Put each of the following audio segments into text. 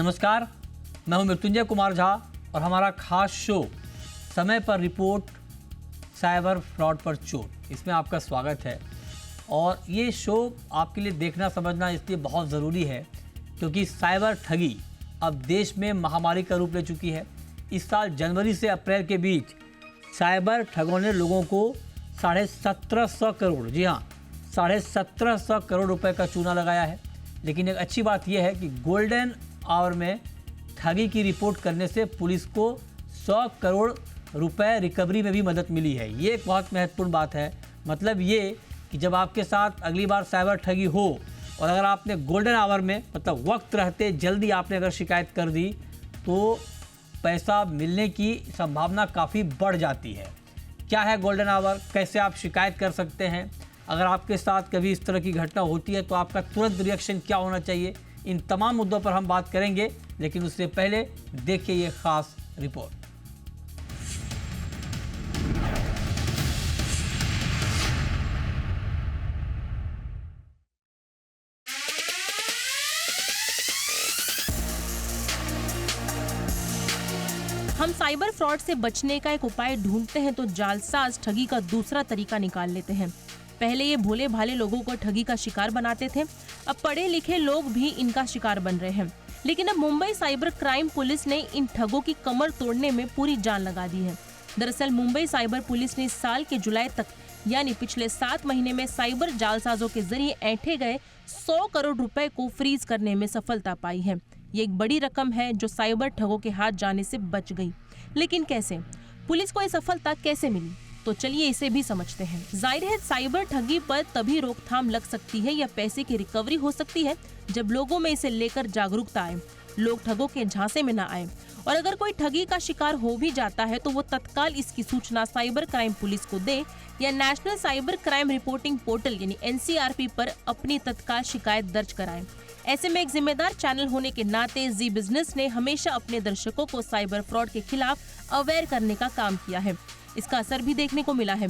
नमस्कार, मैं हूं मृत्युंजय कुमार झा और हमारा खास शो समय पर रिपोर्ट साइबर फ्रॉड पर चोट, इसमें आपका स्वागत है। और ये शो आपके लिए देखना समझना इसलिए बहुत ज़रूरी है क्योंकि साइबर ठगी अब देश में महामारी का रूप ले चुकी है। इस साल जनवरी से अप्रैल के बीच साइबर ठगों ने लोगों को 1750 करोड़, जी हाँ 1750 करोड़ रुपए का चूना लगाया है। लेकिन एक अच्छी बात यह है कि गोल्डन आवर में ठगी की रिपोर्ट करने से पुलिस को 100 करोड़ रुपए रिकवरी में भी मदद मिली है। ये एक बहुत महत्वपूर्ण बात है। मतलब ये कि जब आपके साथ अगली बार साइबर ठगी हो और अगर आपने गोल्डन आवर में मतलब वक्त रहते जल्दी आपने अगर शिकायत कर दी तो पैसा मिलने की संभावना काफ़ी बढ़ जाती है। क्या है गोल्डन आवर, कैसे आप शिकायत कर सकते हैं, अगर आपके साथ कभी इस तरह की घटना होती है तो आपका तुरंत रिएक्शन क्या होना चाहिए, इन तमाम मुद्दों पर हम बात करेंगे। लेकिन उससे पहले देखिए ये खास रिपोर्ट। हम साइबर फ्रॉड से बचने का एक उपाय ढूंढते हैं तो जालसाज ठगी का दूसरा तरीका निकाल लेते हैं। पहले ये भोले भाले लोगों को ठगी का शिकार बनाते थे, अब पढ़े लिखे लोग भी इनका शिकार बन रहे हैं। लेकिन अब मुंबई साइबर क्राइम पुलिस ने इन ठगों की कमर तोड़ने में पूरी जान लगा दी है। दरअसल मुंबई साइबर पुलिस ने इस साल के जुलाई तक यानी पिछले 7 महीने में साइबर जालसाजों के जरिए ऐंठे गए 100 करोड़ रुपए को फ्रीज करने में सफलता पाई है। ये एक बड़ी रकम है जो साइबर ठगों के हाथ जाने से बच गई। लेकिन कैसे? पुलिस को ये सफलता कैसे मिली? तो चलिए इसे भी समझते हैं। जाहिर है साइबर ठगी पर तभी रोकथाम लग सकती है या पैसे की रिकवरी हो सकती है जब लोगों में इसे लेकर जागरूकता आए, लोग ठगों के झांसे में न आए। और अगर कोई ठगी का शिकार हो भी जाता है तो वो तत्काल इसकी सूचना साइबर क्राइम पुलिस को दे या national cyber crime reporting portal यानी NCRP पर अपनी तत्काल शिकायत दर्ज कराएं। ऐसे में एक जिम्मेदार चैनल होने के नाते जी बिजनेस ने हमेशा अपने दर्शकों को साइबर फ्रॉड के खिलाफ अवेयर करने का काम किया है। इसका असर भी देखने को मिला है।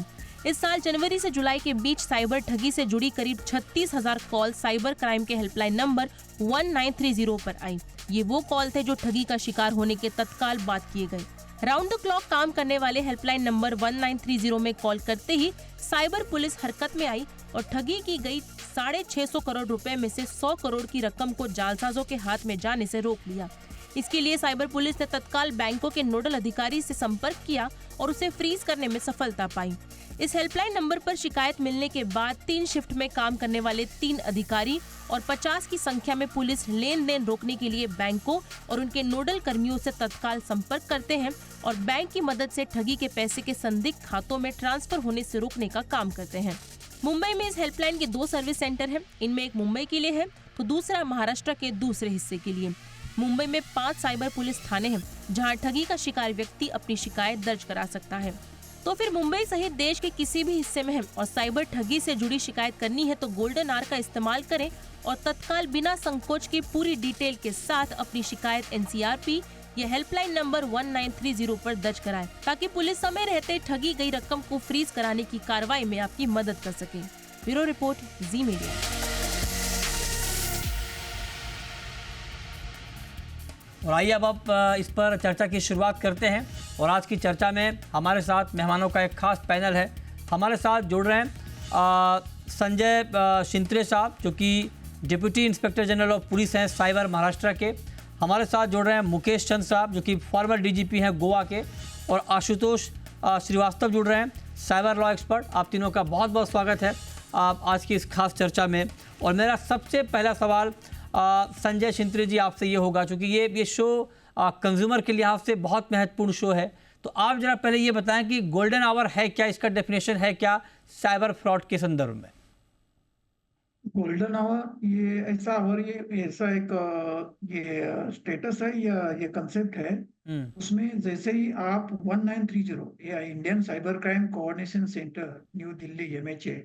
इस साल जनवरी से जुलाई के बीच साइबर ठगी से जुड़ी करीब 36,000 कॉल साइबर क्राइम के हेल्पलाइन नंबर 1930 पर आई। ये वो कॉल थे जो ठगी का शिकार होने के तत्काल बात किए गए। राउंड द क्लॉक काम करने वाले हेल्पलाइन नंबर 1930 में कॉल करते ही साइबर पुलिस हरकत में आई और ठगी की गई 650 करोड़ रुपए में से 100 करोड़ की रकम को जालसाजों के हाथ में जाने से रोक लिया। इसके लिए साइबर पुलिस ने तत्काल बैंकों के नोडल अधिकारी से संपर्क किया और उसे फ्रीज करने में सफलता पाई। इस हेल्पलाइन नंबर पर शिकायत मिलने के बाद 3 शिफ्ट में काम करने वाले 3 अधिकारी और 50 की संख्या में पुलिस लेन देन रोकने के लिए बैंकों और उनके नोडल कर्मियों से तत्काल संपर्क करते हैं और बैंक की मदद से ठगी के पैसे के संदिग्ध खातों में ट्रांसफर होने से रोकने का काम करते हैं। मुंबई में इस हेल्पलाइन के 2 सर्विस सेंटर हैं। इनमें एक मुंबई के लिए है तो दूसरा महाराष्ट्र के दूसरे हिस्से के लिए। मुंबई में 5 साइबर पुलिस थाने हैं जहां ठगी का शिकार व्यक्ति अपनी शिकायत दर्ज करा सकता है। तो फिर मुंबई सहित देश के किसी भी हिस्से में है और साइबर ठगी से जुड़ी शिकायत करनी है तो गोल्डन आवर का इस्तेमाल करें और तत्काल बिना संकोच के पूरी डिटेल के साथ अपनी शिकायत NCRP या हेल्पलाइन नंबर 1930 पर दर्ज कराएं ताकि पुलिस समय रहते ठगी गई रकम को फ्रीज कराने की कार्रवाई में आपकी मदद कर सके। ब्यूरो रिपोर्ट, जी मीडिया। और आइए अब आप इस पर चर्चा की शुरुआत करते हैं। और आज की चर्चा में हमारे साथ मेहमानों का एक खास पैनल है। हमारे साथ जुड़ रहे हैं संजय शिंत्रे साहब जो कि deputy inspector general of police हैं साइबर महाराष्ट्र के। हमारे साथ जुड़ रहे हैं मुकेश चंद साहब जो कि फॉर्मर DGP हैं गोवा के। और आशुतोष श्रीवास्तव जुड़ रहे हैं साइबर लॉ एक्सपर्ट। आप तीनों का बहुत बहुत स्वागत है आप आज की इस खास चर्चा में। और मेरा सबसे पहला सवाल संजय शिंत्रे जी आपसे ये होगा, चूँकि ये शो कंज्यूमर के लिहाज से बहुत महत्वपूर्ण शो है, तो आप जरा पहले ये बताएं कि गोल्डन आवर है क्या, इसका डेफिनेशन है क्या साइबर फ्रॉड के संदर्भ में? गोल्डन आवर ये ऐसा आवर, ये ऐसा एक ये स्टेटस है या ये कंसेप्ट है। उसमें जैसे ही आप 1930 या Indian cyber crime coordination centre new Delhi MHA,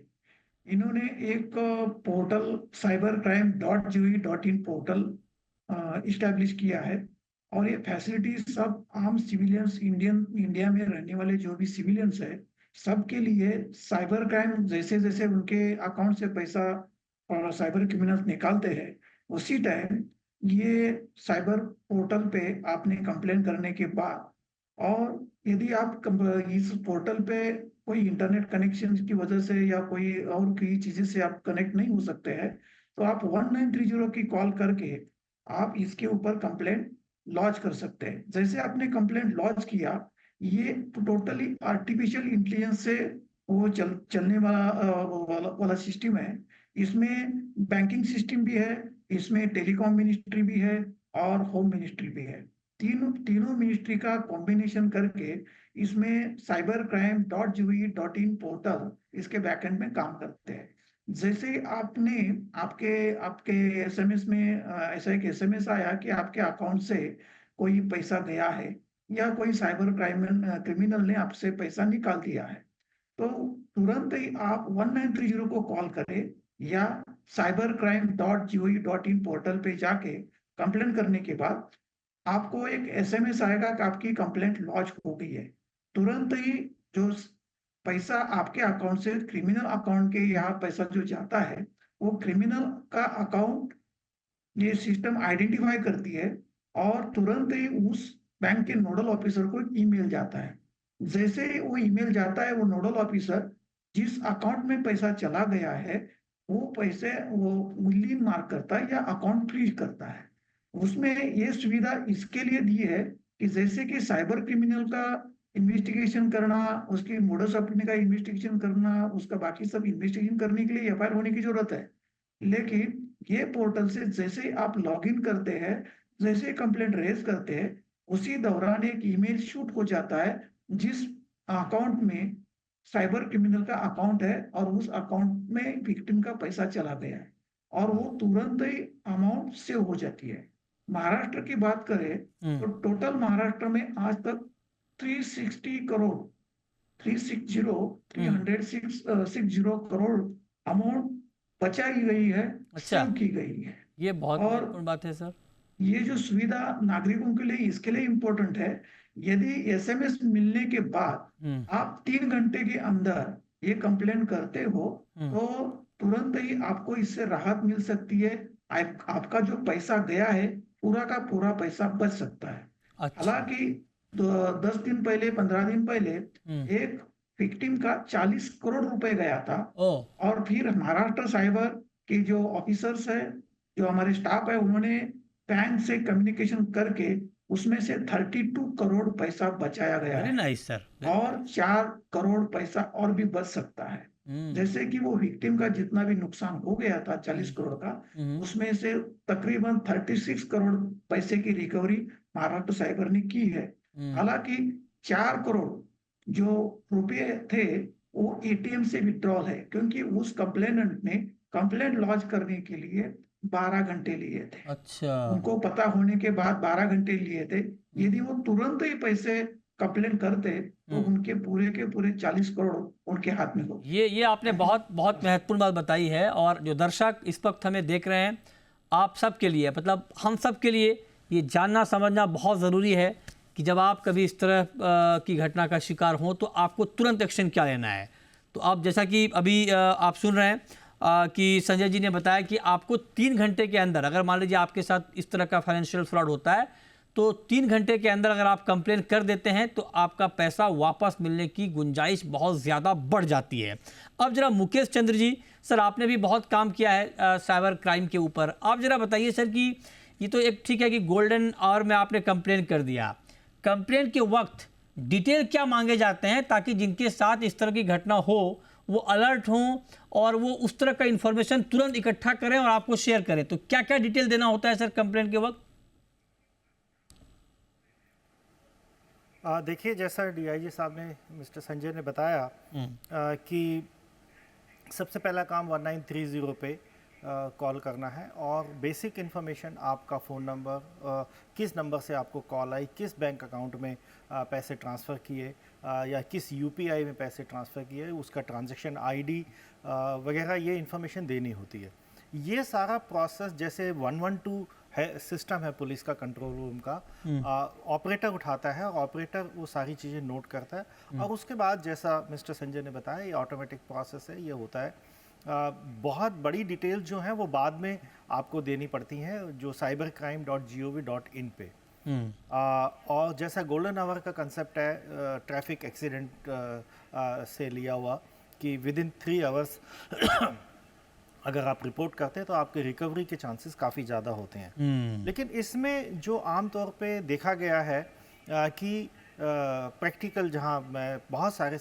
इन्होंने एक पोर्टल cybercrime.gov.in पोर्टल इस्टेब्लिश किया है। और ये फैसिलिटी सब आम सिविलियंस, इंडिया में रहने वाले जो भी सिविलियंस है सबके लिए साइबर क्राइम जैसे जैसे उनके अकाउंट से पैसा और साइबर क्रिमिनल्स निकालते हैं उसी टाइम ये साइबर पोर्टल पे आपने कंप्लेन करने के बाद, और यदि आप इस पोर्टल पे कोई इंटरनेट कनेक्शन की वजह से या कोई और कई चीजें से आप कनेक्ट नहीं हो सकते हैं, तो आप 1930 की कॉल करके आप इसके ऊपर कंप्लेंट लॉन्च कर सकते हैं। जैसे आपने कंप्लेंट लॉन्च किया, ये टोटली आर्टिफिशियल इंटेलिजेंस से वो चलने वाला सिस्टम है। इसमें बैंकिंग सिस्टम भी है, इसमें टेलीकॉम मिनिस्ट्री भी है और होम मिनिस्ट्री भी है। तीनों तीनों मिनिस्ट्री का कॉम्बिनेशन करके इसमें cybercrime.gov.in पोर्टल इसके बैकएंड में काम करते हैं। जैसे आपने आपके आपके एसएमएस में ऐसा एक एसएमएस आया कि आपके अकाउंट से कोई पैसा गया है या कोई साइबर क्रिमिनल ने आपसे पैसा निकाल दिया है, तो तुरंत ही आप 1930 को कॉल करें या cybercrime.gov.in पोर्टल पे जाके कंप्लेन करने के बाद आपको एक एसएमएस आएगा कि आपकी कंप्लेंट लॉन्च हो गई है। तुरंत ही जो पैसा आपके अकाउंट से क्रिमिनल अकाउंट के यहाँ पैसा जो जाता है, वो क्रिमिनल का अकाउंट ये सिस्टम आइडेंटिफाई करती है और तुरंत ही उस बैंक के नोडल ऑफिसर को ईमेल जाता है। जैसे ही वो ईमेल जाता है, वो नोडल ऑफिसर जिस अकाउंट में पैसा चला गया है, वो पैसे वो मूल्य मार्क करता है या अकाउंट फ्रीज करता है। उसमें ये सुविधा इसके लिए दी है कि जैसे कि साइबर क्रिमिनल का इन्वेस्टिगेशन करना, उसकी मोडस ऑपरेंडी का इन्वेस्टिगेशन करना, उसका बाकी सब इन्वेस्टिगेशन करने के लिए एफआईआर होने की जरूरत है। लेकिन ये पोर्टल से जैसे ही आप लॉगिन करते हैं, जैसे कंप्लेंट रेज करते हैं, उसी दौरान एक ईमेल शूट हो जाता है जिस अकाउंट में साइबर क्रिमिनल का अकाउंट है और उस अकाउंट में विक्टिम का पैसा चला गया है और वो तुरंत ही अमाउंट सेव हो जाती है। महाराष्ट्र की बात करें तो टोटल महाराष्ट्र में आज तक 360 करोड़ 360 करोड़ अमाउंट बचाई गई है, अच्छा, सेव की गई है। ये बहुत और महत्वपूर्ण बात है सर। ये जो सुविधा नागरिकों के लिए इसके लिए इम्पोर्टेंट है, यदि एसएमएस मिलने के बाद आप 3 घंटे के अंदर ये कंप्लेन करते हो, तो तुरंत ही आपको इससे राहत मिल सकती है। आपका जो पैसा गया है, पूरा का पूरा पैसा बच सकता है। अच्छा। हालांकि 10 दिन पहले, 15 दिन पहले एक विक्टिम का 40 करोड़ रुपए गया था ओ, और फिर महाराष्ट्र साइबर के जो ऑफिसर्स है, जो हमारे स्टाफ है, उन्होंने बैंक से कम्युनिकेशन करके उसमें से 32 करोड़ पैसा बचाया गया वेरी है नाइस सर। और 4 करोड़ पैसा और भी बच सकता है। जैसे कि वो विक्टिम का जितना भी नुकसान हो गया था 40 करोड़ का, उसमें से तकरीबन 36 करोड़ पैसे की रिकवरी महाराष्ट्र साइबर ने की है। हालांकि 4 करोड़ जो रुपए थे वो एटीएम से विड्रॉल है, क्योंकि उस कंप्लेनेंट ने कंप्लेंट लॉन्च करने के लिए 12 घंटे लिए थे। अच्छा, उनको पता होने के बाद 12 घंटे लिए थे। यदि वो तुरंत ही पैसे कंप्लेन करते तो उनके पूरे के पूरे 40 करोड़ उनके हाथ में हो। ये आपने बहुत बहुत महत्वपूर्ण बात बताई है। और जो दर्शक इस वक्त हमें देख रहे हैं, आप सब के लिए, मतलब हम सब के लिए ये जानना समझना बहुत ज़रूरी है कि जब आप कभी इस तरह की घटना का शिकार हों तो आपको तुरंत एक्शन क्या लेना है। तो आप जैसा कि अभी आप सुन रहे हैं कि संजय जी ने बताया कि आपको 3 घंटे के अंदर, अगर मान लीजिए आपके साथ इस तरह का फाइनेंशियल फ्रॉड होता है, तो 3 घंटे के अंदर अगर आप कंप्लेन कर देते हैं तो आपका पैसा वापस मिलने की गुंजाइश बहुत ज़्यादा बढ़ जाती है। अब जरा मुकेश चंद्र जी, सर आपने भी बहुत काम किया है साइबर क्राइम के ऊपर। आप जरा बताइए सर कि ये तो एक ठीक है कि गोल्डन आवर में आपने कंप्लेन कर दिया, कंप्लेन के वक्त डिटेल क्या मांगे जाते हैं ताकि जिनके साथ इस तरह की घटना हो वो अलर्ट हों और वो उस तरह का इंफॉर्मेशन तुरंत इकट्ठा करें और आपको शेयर करें? तो क्या क्या डिटेल देना होता है सर कंप्लेंट के वक्त? देखिए, जैसा डीआईजी साहब ने, मिस्टर संजय ने बताया कि सबसे पहला काम 1930 पे कॉल करना है और बेसिक इन्फॉर्मेशन, आपका फ़ोन नंबर, किस नंबर से आपको कॉल आई, किस बैंक अकाउंट में पैसे ट्रांसफ़र किए या किस यूपीआई में पैसे ट्रांसफ़र किए, उसका ट्रांजैक्शन आईडी वगैरह, ये इन्फॉर्मेशन देनी होती है। ये सारा प्रोसेस जैसे 112 है, सिस्टम है पुलिस का, कंट्रोल रूम का, ऑपरेटर उठाता है और ऑपरेटर वो सारी चीज़ें नोट करता है और उसके बाद जैसा मिस्टर संजय ने बताया, ये ऑटोमेटिक प्रोसेस है, ये होता है बहुत बड़ी डिटेल जो हैं वो बाद में आपको देनी पड़ती हैं जो cybercrime.gov.in पे। और जैसा गोल्डन आवर का कंसेप्ट है ट्रैफिक एक्सीडेंट से लिया हुआ कि विद इन 3 आवर्स अगर आप रिपोर्ट करते हैं तो आपके रिकवरी के चांसेस काफ़ी ज़्यादा होते हैं। लेकिन इसमें जो आम तौर पे देखा गया है कि प्रैक्टिकल जहां मैं बहुत सारे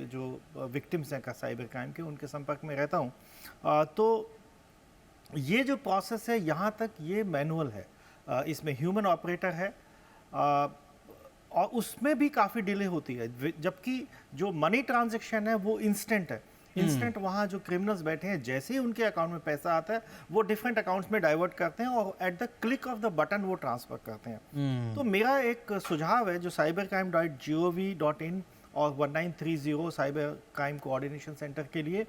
जो विक्टिम्स हैं का साइबर क्राइम के उनके संपर्क में रहता हूं, तो ये जो प्रोसेस है यहाँ तक ये मैनुअल है, इसमें ह्यूमन ऑपरेटर है और उसमें भी काफ़ी डिले होती है, जबकि जो मनी ट्रांजैक्शन है वो इंस्टेंट है। इंस्टेंट वहाँ जो क्रिमिनल्स बैठे हैं जैसे ही उनके अकाउंट में पैसा आता है वो डिफरेंट अकाउंट्स में डाइवर्ट करते हैं और at the click of the button वो ट्रांसफर करते हैं। तो मेरा एक सुझाव है जो cybercrime.gov.in और 1930 साइबर क्राइम कोऑर्डिनेशन सेंटर के लिए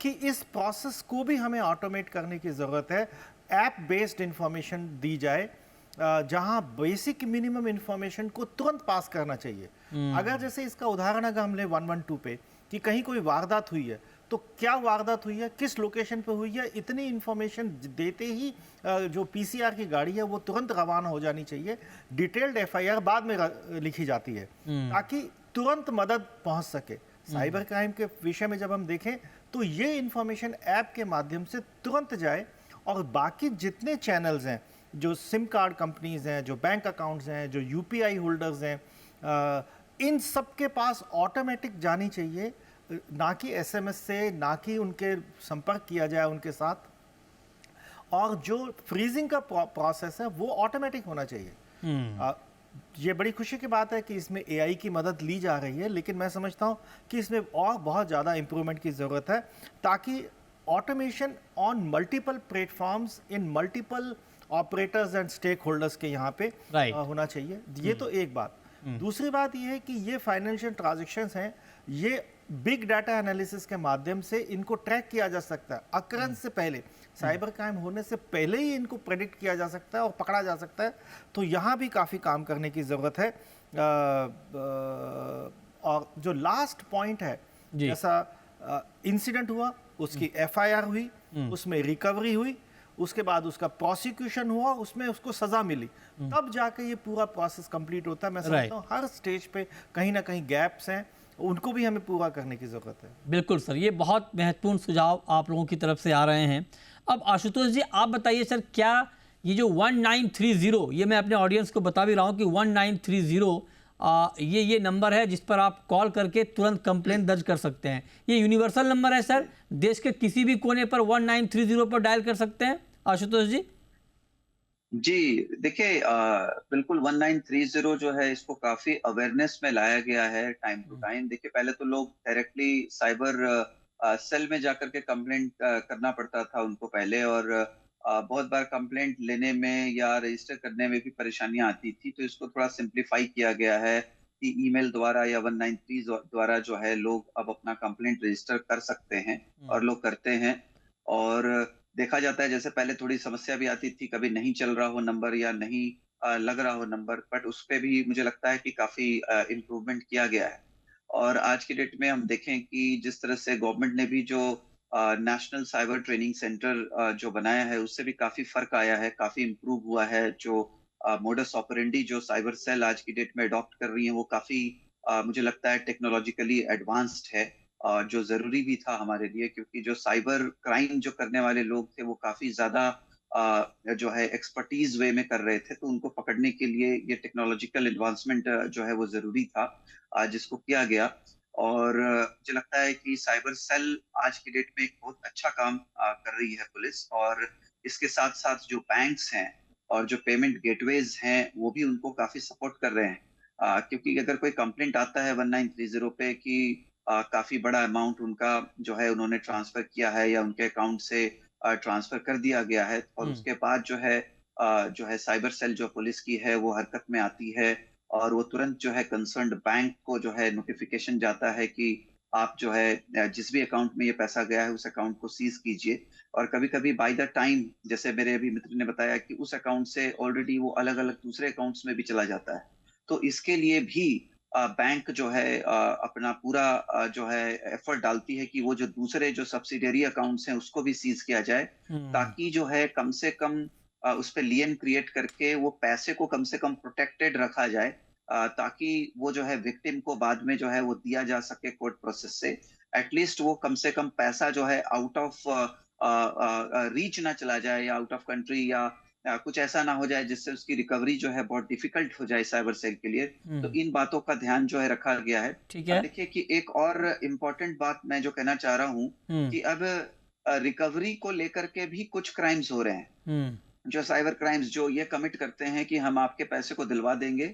कि इस प्रोसेस को भी हमें ऑटोमेट करने की ज़रूरत है। ऐप बेस्ड इंफॉर्मेशन दी जाए जहां बेसिक मिनिमम इंफॉर्मेशन को तुरंत पास करना चाहिए। अगर जैसे इसका उदाहरण अगर हम ले 112 पे कि कहीं कोई वारदात हुई है तो क्या वारदात हुई है, किस लोकेशन पे हुई है, इतनी इंफॉर्मेशन देते ही जो पीसीआर की गाड़ी है वो तुरंत रवाना हो जानी चाहिए। डिटेल्ड एफआईआर बाद में लिखी जाती है ताकि तुरंत मदद पहुंच सके। साइबर क्राइम के विषय में जब हम देखें तो ये इंफॉर्मेशन ऐप के माध्यम से तुरंत जाए और बाकी जितने चैनल्स हैं, जो सिम कार्ड कंपनीज हैं, जो बैंक अकाउंट्स हैं, जो यूपीआई होल्डर्स हैं, इन सब के पास ऑटोमेटिक जानी चाहिए, ना कि एसएमएस से, ना कि उनके संपर्क किया जाए उनके साथ। और जो फ्रीजिंग का प्रोसेस है वो ऑटोमेटिक होना चाहिए। ये बड़ी खुशी की बात है कि इसमें एआई की मदद ली जा रही है, लेकिन मैं समझता हूँ कि इसमें और बहुत ज़्यादा इम्प्रूवमेंट की ज़रूरत है ताकि automation on multiple platforms in multiple operators and stakeholders के यहाँ पे होना चाहिए। ये तो एक बात। दूसरी बात ये है कि ये फाइनेंशियल ट्रांजैक्शंस हैं, ये बिग डाटा एनालिसिस के माध्यम से इनको ट्रैक किया जा सकता है। अकरेंस से पहले, साइबर क्राइम होने से पहले ही इनको प्रेडिक्ट किया जा सकता है और पकड़ा जा सकता है। तो यहाँ भी काफ़ी काम करने की ज़रूरत है। और जो लास्ट पॉइंट है, जैसा इंसिडेंट हुआ, उसकी एफआईआर हुई, उसमें रिकवरी हुई, उसके बाद उसका प्रोसिक्यूशन हुआ, उसमें उसको सजा मिली, तब जाके ये पूरा प्रोसेस कंप्लीट होता है। मैं समझता हूँ हर स्टेज पे कहीं ना कहीं गैप्स हैं, उनको भी हमें पूरा करने की ज़रूरत है। बिल्कुल सर, ये बहुत महत्वपूर्ण सुझाव आप लोगों की तरफ से आ रहे हैं। अब आशुतोष जी आप बताइए सर, क्या ये जो 1930, ये मैं अपने ऑडियंस को बता भी रहा हूँ कि 1930 ये नंबर है जिस पर आप कॉल करके तुरंत कंप्लेंट दर्ज कर सकते हैं। ये यूनिवर्सल नंबर है सर, देश के किसी भी कोने पर 1930 पर डायल कर सकते हैं आशुतोष जी? जी देखिए, बिल्कुल 1930 जो है इसको काफी अवेयरनेस में लाया गया है टाइम टू टाइम। देखिए पहले तो लोग डायरेक्टली साइबर सेल में जाकर के कंप्लेंट करना पड़ता था उनको पहले, और बहुत बार कंप्लेंट लेने में या रजिस्टर करने में भी परेशानियां आती थी। तो इसको थोड़ा सिंप्लीफाई किया गया है कि ईमेल द्वारा या 193 द्वारा जो है लोग अब अपना कंप्लेंट रजिस्टर कर सकते हैं, और लोग करते हैं। और देखा जाता है जैसे पहले थोड़ी समस्या भी आती थी, कभी नहीं चल रहा हो नंबर या नहीं लग रहा हो नंबर, बट उस पे भी मुझे लगता है कि काफी इम्प्रूवमेंट किया गया है। और आज की डेट में हम देखें कि जिस तरह से गवर्नमेंट ने भी जो नेशनल साइबर ट्रेनिंग सेंटर जो बनाया है उससे भी काफी फर्क आया है, काफी इम्प्रूव हुआ है। जो मोडस ऑपरेंडी जो साइबर सेल आज की डेट में अडॉप्ट कर रही है वो काफी मुझे लगता है टेक्नोलॉजिकली एडवांस्ड है, जो जरूरी भी था हमारे लिए, क्योंकि जो साइबर क्राइम जो करने वाले लोग थे वो काफी ज्यादा जो है एक्सपर्टीज वे में कर रहे थे। तो उनको पकड़ने के लिए ये टेक्नोलॉजिकल एडवांसमेंट जो है वो जरूरी था, जिसको किया गया। और मुझे लगता है कि साइबर सेल आज की डेट में एक बहुत अच्छा काम कर रही है पुलिस। और इसके साथ साथ जो बैंक्स हैं और जो पेमेंट गेटवेज हैं वो भी उनको काफी सपोर्ट कर रहे हैं, क्योंकि अगर कोई कंप्लेंट आता है 1930 पे कि काफी बड़ा अमाउंट उनका जो है उन्होंने ट्रांसफर किया है या उनके अकाउंट से ट्रांसफर कर दिया गया है, और उसके बाद जो है साइबर सेल जो पुलिस की है वो हरकत में आती है, और वो तुरंत जो है कंसर्न्ड बैंक को जो है नोटिफिकेशन जाता है कि आप जो है जिस भी अकाउंट में ये पैसा गया है उस अकाउंट को सीज कीजिए। और कभी कभी बाय द टाइम, जैसे मेरे अभी मित्र ने बताया कि उस अकाउंट से ऑलरेडी वो अलग अलग दूसरे अकाउंट्स में भी चला जाता है। तो इसके लिए भी बैंक जो है अपना पूरा जो है एफर्ट डालती है कि वो जो दूसरे जो सब्सिडियरी अकाउंट्स हैं उसको भी सीज किया जाए, ताकि जो है कम से कम उस पे लियन क्रिएट करके वो पैसे को कम से कम प्रोटेक्टेड रखा जाए, ताकि वो जो है विक्टिम को बाद में जो है वो दिया जा सके कोर्ट प्रोसेस से। एटलीस्ट वो कम से कम पैसा जो है आउट ऑफ रीच ना चला जाए, या आउट ऑफ कंट्री, या कुछ ऐसा ना हो जाए जिससे उसकी रिकवरी जो है बहुत डिफिकल्ट हो जाए साइबर सेल के लिए। तो इन बातों का ध्यान जो है रखा गया है। ठीक है। देखिए कि एक और इम्पोर्टेंट बात मैं जो कहना चाह रहा हूँ कि अब रिकवरी को लेकर के भी कुछ क्राइम्स हो रहे हैं, जो साइबर क्राइम्स जो ये कमिट करते हैं कि हम आपके पैसे को दिलवा देंगे,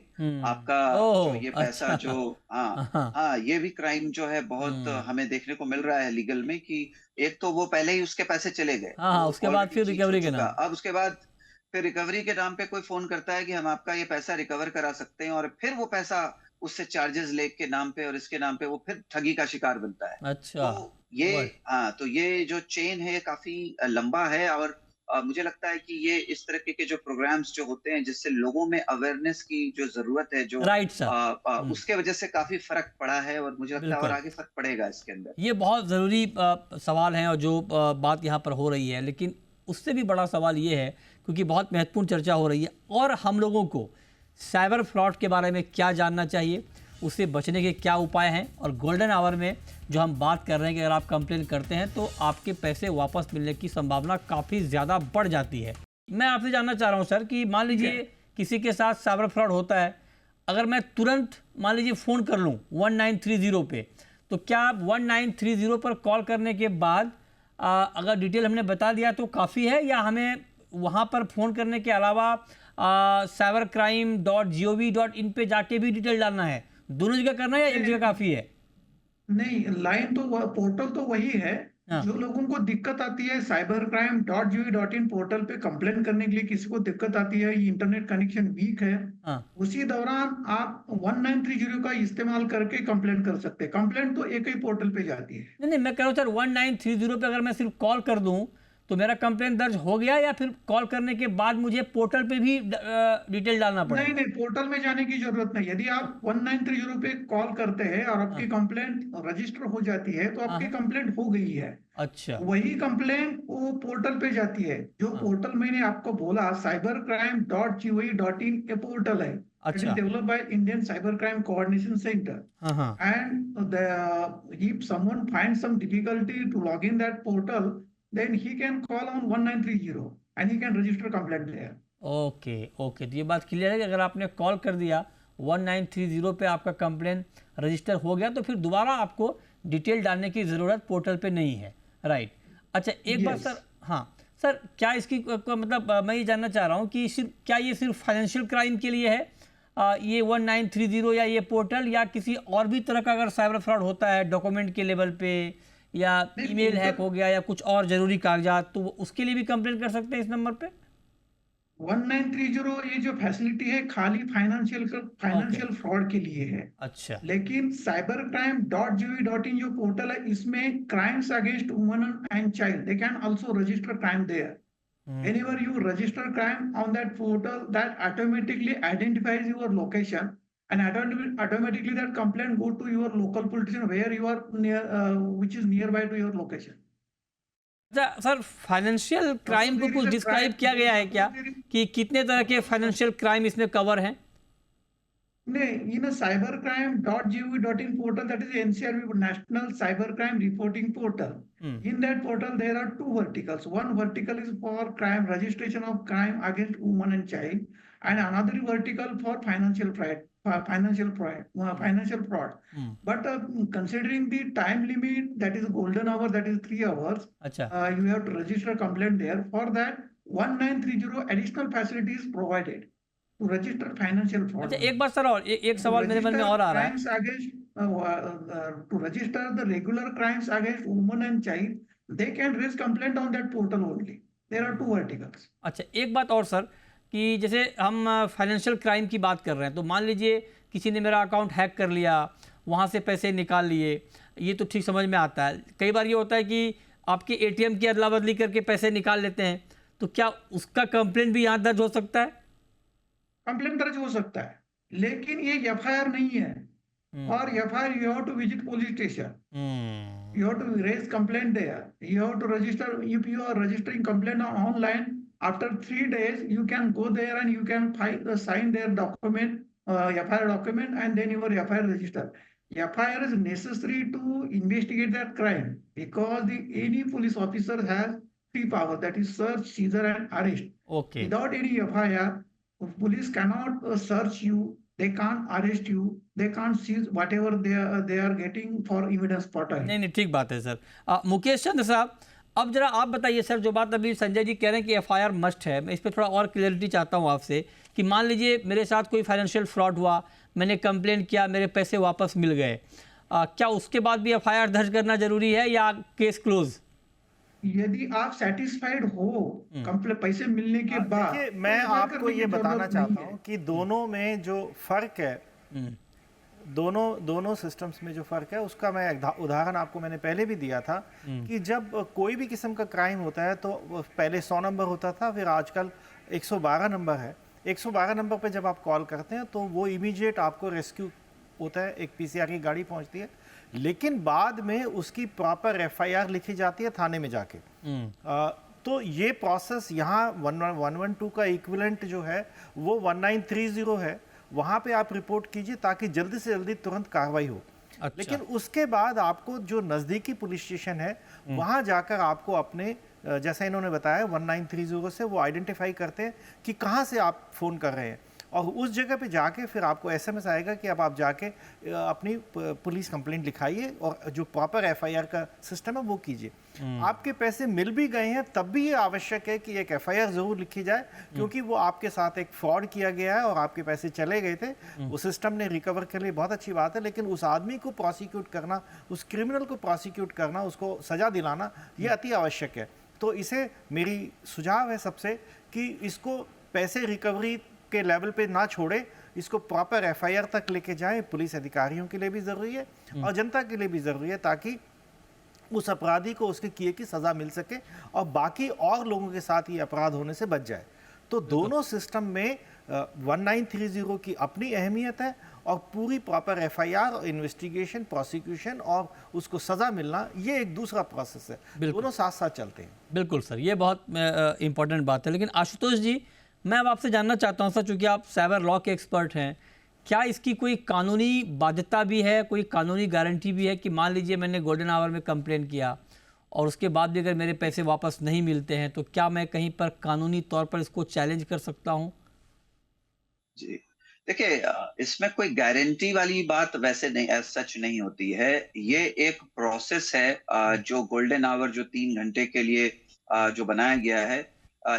आपका जो ये पैसा अच्छा। जो हाँ, ये भी क्राइम जो है बहुत हमें देखने को मिल रहा है लीगल में, कि एक तो वो पहले ही उसके पैसे चले गए, हाँ, उसके बाद फिर रिकवरी के नाम, अब उसके बाद फिर रिकवरी के नाम पे कोई फोन करता है कि हम आपका ये पैसा रिकवर करा सकते हैं, और फिर वो पैसा उससे चार्जेस ले के नाम पे और इसके नाम पे वो फिर ठगी का शिकार बनता है। अच्छा। तो ये जो चेन है काफी लंबा है, और मुझे लगता है कि ये इस तरह के जो प्रोग्राम्स जो होते हैं जिससे लोगों में अवेयरनेस की जो जरूरत है, जो राइट सर, उसके वजह से काफी फर्क पड़ा है, और मुझे लगता है और आगे फर्क पड़ेगा इसके अंदर। ये बहुत ज़रूरी सवाल है और जो बात यहाँ पर हो रही है, लेकिन उससे भी बड़ा सवाल ये है, क्योंकि बहुत महत्वपूर्ण चर्चा हो रही है, और हम लोगों को साइबर फ्रॉड के बारे में क्या जानना चाहिए, उससे बचने के क्या उपाय हैं, और गोल्डन आवर में जो हम बात कर रहे हैं कि अगर आप कंप्लेन करते हैं तो आपके पैसे वापस मिलने की संभावना काफ़ी ज़्यादा बढ़ जाती है। मैं आपसे जानना चाह रहा हूं सर कि मान लीजिए किसी के साथ साइबर फ्रॉड होता है, अगर मैं तुरंत मान लीजिए फ़ोन कर लूं 1930 पे, तो क्या 1930 पर कॉल करने के बाद अगर डिटेल हमने बता दिया तो काफ़ी है, या हमें वहाँ पर फ़ोन करने के अलावा cybercrime.gov.in पे जाके भी डिटेल डालना है? दोनों जगह करना है या एक जगह काफ़ी है? नहीं, लाइन तो पोर्टल तो वही है। हाँ। जो लोगों को दिक्कत आती है cybercrime.gov.in पोर्टल पे कंप्लेन करने के लिए, किसी को दिक्कत आती है, ये इंटरनेट कनेक्शन वीक है, हाँ। उसी दौरान आप 1930 का इस्तेमाल करके कंप्लेन कर सकते हैं। कंप्लेंट तो एक ही पोर्टल पे जाती है। नहीं, मैं कह रहा हूँ सर 1930 पे अगर मैं सिर्फ कॉल कर दूं तो मेरा कंप्लेन दर्ज हो गया, या फिर कॉल करने के बाद मुझे पोर्टल पे भी डिटेल डालना पड़ेगा? नहीं, पोर्टल में जाने की जरूरत नहीं। यदि आप 1930 पे कॉल करते हैं और आपकी कंप्लेंट रजिस्टर हो जाती है तो आपकी कंप्लेंट हो गई है। अच्छा। वही कंप्लेंट वो पोर्टल पे जाती है, जो पोर्टल मैंने आपको बोला cybercrime.gov.in ये पोर्टल है। अच्छा। Developed by Indian cyber crime coordination centre, and if someone finds some difficulty to log in that portal, then he can call on 1930 and he can register complaint there. Okay, तो ये बात clear है कि अगर आपने call कर दिया 1930 पे, आपका कंप्लेन रजिस्टर हो गया, तो फिर दोबारा आपको डिटेल डालने की ज़रूरत पोर्टल पे नहीं है, राइट? अच्छा, एक बात सर, हाँ सर, क्या इसकी मतलब मैं ये जानना चाह रहा हूँ कि क्या ये सिर्फ फाइनेंशियल क्राइम के लिए है ये 1930 या ये पोर्टल, या किसी और भी तरह का अगर साइबर फ्रॉड होता है डॉक्यूमेंट के लेवल पे, या ईमेल हैक हो गया, या कुछ और ज़रूरी कागजात, तो उसके लिए भी कंप्लेन कर सकते हैं इस नंबर पे? 1930 ये जो फैसिलिटी है खाली फाइनेंशियल फ्रॉड के लिए है। अच्छा। लेकिन cybercrime.gov.in जो पोर्टल है, इसमें crimes against women and child, they can also register crime there. Whenever you register crime on that portal, that automatically identifies your location, and automatically that complaint go to your local politician where you are near, which is nearby to your location. अच्छा sir, financial crime को कुछ describe किया गया है क्या, कि कितने तरह के फाइनेंशियल क्राइम इसमें कवर हैं? In a cybercrime.gov.in portal, that is NCRP, National Cybercrime Reporting Portal. In that portal, there are two verticals. One vertical is for crime registration of crime against women and child, and another vertical for financial fraud. But considering the time limit, that is golden hour, that is 3 hours, you have to register a complaint there. For that, 1930 additional facilities provided to register financial fraud. अच्छा, एक बात sir, और एक सवाल मेरे मन में और आ रहा है। To register the regular crimes against women and child, they can raise complaint on that portal only. There are two verticals. अच्छा, एक बात और सर, कि जैसे हम फाइनेंशियल क्राइम की बात कर रहे हैं, तो मान लीजिए किसी ने मेरा अकाउंट हैक कर लिया, वहाँ से पैसे निकाल लिए, ये तो ठीक समझ में आता है। कई बार ये होता है कि आपके ATM की अदला बदली करके पैसे निकाल लेते हैं, तो क्या उसका कंप्लेंट भी यहाँ दर्ज हो सकता है? कंप्लेंट दर्ज हो सकता है, लेकिन ये FIR नहीं है। or FIR, you have to visit police station. You have to raise complaint there. You have to register. If you are registering complaint online, after 3 days, you can go there and you can sign their document, FIR document, and then your FIR register. FIR is necessary to investigate that crime because any police officer has three powers, that is search, seizure, and arrest. Okay Without any FIR, police cannot search you. They can't arrest you. They can't seize whatever they are getting for evidence portal. नहीं नहीं ठीक बात है sir. Mukesh चंद्र साहब, अब जरा आप बताइए सर, जो बात अभी संजय जी कह रहे हैं कि एफआईआर मस्ट है, मैं इस पर थोड़ा और क्लियरिटी चाहता हूँ आपसे कि मान लीजिए मेरे साथ कोई फाइनेंशियल फ्रॉड हुआ, मैंने कंप्लेंट किया, मेरे पैसे वापस मिल गए, क्या उसके बाद भी एफआईआर दर्ज करना जरूरी है या केस क्लोज? यदि आप सेटिस्फाइड हो कंप्लेंट पैसे मिलने के बाद, देखिए, मैं तो आपको करने की ये बताना जरूरत चाहता नहीं है। हूँ कि दोनों में जो फर्क है, दोनों सिस्टम्स में जो फर्क है उसका मैं एक उदाहरण आपको मैंने पहले भी दिया था कि जब कोई भी किस्म का क्राइम होता है तो पहले 100 नंबर होता था, फिर आजकल 112 नंबर है। 112 नंबर पे जब आप कॉल करते हैं तो वो इमीडिएट आपको रेस्क्यू होता है, एक पीसीआर की गाड़ी पहुंचती है, लेकिन बाद में उसकी प्रॉपर एफआईआर लिखी जाती है थाने में जाके। तो ये प्रोसेस यहाँ 112 का इक्विवेलेंट जो है वो 1930 है, वहाँ पे आप रिपोर्ट कीजिए ताकि जल्दी से जल्दी तुरंत कार्रवाई हो। अच्छा। लेकिन उसके बाद आपको जो नज़दीकी पुलिस स्टेशन है वहाँ जाकर आपको अपने जैसा इन्होंने बताया 1930 से वो आइडेंटिफाई करते हैं कि कहाँ से आप फ़ोन कर रहे हैं, और उस जगह पे जाके फिर आपको एसएमएस आएगा कि अब आप जाके अपनी पुलिस कंप्लेंट लिखाइए और जो प्रॉपर एफआईआर का सिस्टम है वो कीजिए। आपके पैसे मिल भी गए हैं तब भी ये आवश्यक है कि एक एफआईआर जरूर लिखी जाए, क्योंकि वो आपके साथ एक फ्रॉड किया गया है और आपके पैसे चले गए थे। उस सिस्टम ने रिकवर के लिए बहुत अच्छी बात है, लेकिन उस आदमी को प्रोसिक्यूट करना, उस क्रिमिनल को प्रोसिक्यूट करना, उसको सजा दिलाना, ये अति आवश्यक है। तो इसे मेरी सुझाव है सबसे कि इसको पैसे रिकवरी के लेवल पे ना छोड़े, इसको प्रॉपर एफआईआर तक लेके जाएं। पुलिस अधिकारियों के लिए भी जरूरी है और जनता के लिए भी जरूरी है, ताकि उस अपराधी को उसके किए की सजा मिल सके और बाकी और लोगों के साथ ये अपराध होने से बच जाए। तो दोनों सिस्टम में 1930 की अपनी अहमियत है और पूरी प्रॉपर एफआईआर, इन्वेस्टिगेशन, प्रोसिक्यूशन और उसको सजा मिलना, ये एक दूसरा प्रोसेस है। दोनों साथ साथ चलते हैं। बिल्कुल सर, ये बहुत इंपॉर्टेंट बात है। लेकिन आशुतोष जी, मैं अब आपसे जानना चाहता हूं सर, चूंकि आप साइबर लॉ के एक्सपर्ट हैं, क्या इसकी कोई कानूनी बाध्यता भी है, कोई कानूनी गारंटी भी है कि मान लीजिए मैंने गोल्डन आवर में कंप्लेंट किया और उसके बाद भी अगर मेरे पैसे वापस नहीं मिलते हैं तो क्या मैं कहीं पर कानूनी तौर पर इसको चैलेंज कर सकता हूं? जी, देखिए, इसमें कोई गारंटी वाली बात वैसे नहीं, एज सच नहीं होती है। ये एक प्रोसेस है जो गोल्डन आवर जो 3 घंटे के लिए जो बनाया गया है,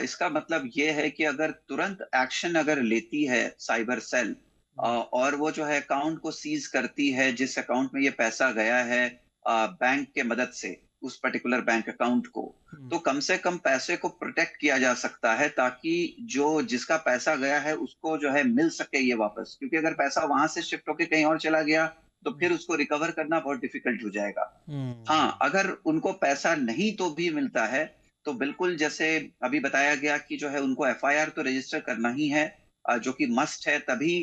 इसका मतलब ये है कि अगर तुरंत एक्शन अगर लेती है साइबर सेल और वो जो है अकाउंट को सीज करती है जिस अकाउंट में ये पैसा गया है बैंक के मदद से, उस पर्टिकुलर बैंक अकाउंट को, तो कम से कम पैसे को प्रोटेक्ट किया जा सकता है ताकि जो जिसका पैसा गया है उसको जो है मिल सके ये वापस। क्योंकि अगर पैसा वहां से शिफ्ट होकर कहीं और चला गया तो फिर उसको रिकवर करना बहुत डिफिकल्ट हो जाएगा। हाँ, अगर उनको पैसा नहीं तो भी मिलता है तो बिल्कुल जैसे अभी बताया गया कि जो है उनको एफआईआर तो रजिस्टर करना ही है, जो कि मस्ट है। तभी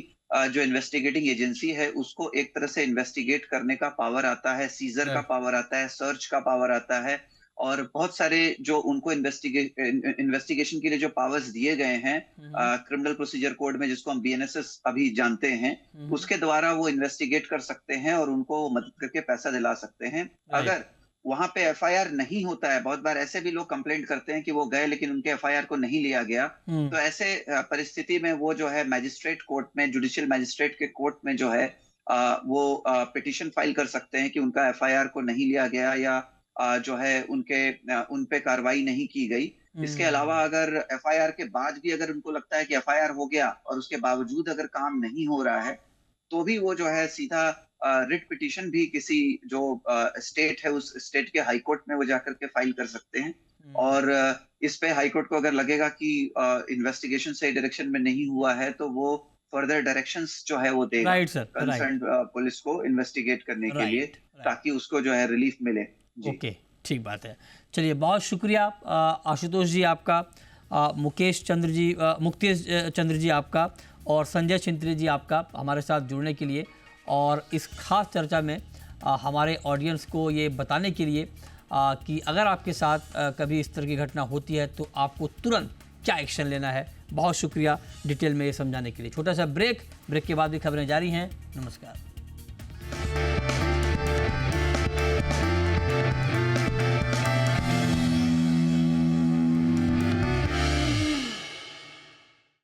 जो इन्वेस्टिगेटिंग एजेंसी है उसको एक तरह से इन्वेस्टिगेट करने का पावर आता है, सीजर का पावर आता है, सर्च का पावर आता है, और बहुत सारे जो उनको इन्वेस्टिगेशन के लिए जो पावर्स दिए गए हैं क्रिमिनल प्रोसीजर कोड में, जिसको हम बीएनएसएस अभी जानते हैं, उसके द्वारा वो इन्वेस्टिगेट कर सकते हैं और उनको मदद करके पैसा दिला सकते हैं। अगर वहां पे एफआईआर नहीं होता है, बहुत बार ऐसे भी लोग कंप्लेंट करते हैं कि वो गए लेकिन उनके एफआईआर को नहीं लिया गया, तो ऐसे परिस्थिति में वो जो है मैजिस्ट्रेट कोर्ट में, जुडिशियल मैजिस्ट्रेट के कोर्ट में जो है वो पिटीशन फाइल कर सकते हैं कि उनका एफआईआर को नहीं लिया गया या जो है उन पे कार्रवाई नहीं की गई। इसके अलावा अगर एफआईआर के बाद भी अगर उनको लगता है कि एफआईआर हो गया और उसके बावजूद अगर काम नहीं हो रहा है, तो भी वो जो है सीधा रिट पिटीशन भी किसी जो स्टेट है उस स्टेट के हाई कोर्ट में वो जाकर के फाइल कर सकते हैं। और इस पे हाई कोर्ट को अगर लगेगा कि इन्वेस्टिगेशन सही डायरेक्शन में नहीं हुआ है तो वो फर्दर डायरेक्शंस जो है वो देगा कंसर्न पुलिस को इन्वेस्टिगेट करने के लिए, ताकि उसको जो है रिलीफ मिले। ओके, ठीक बात है। चलिए, बहुत शुक्रिया आशुतोष जी आपका, मुकेश चंद्र जी आपका और संजय छिंत्री जी आपका हमारे साथ जुड़ने के लिए। और इस खास चर्चा में हमारे ऑडियंस को ये बताने के लिए कि अगर आपके साथ कभी इस तरह की घटना होती है तो आपको तुरंत क्या एक्शन लेना है। बहुत शुक्रिया डिटेल में ये समझाने के लिए। छोटा सा ब्रेक के बाद भी खबरें जारी हैं। नमस्कार।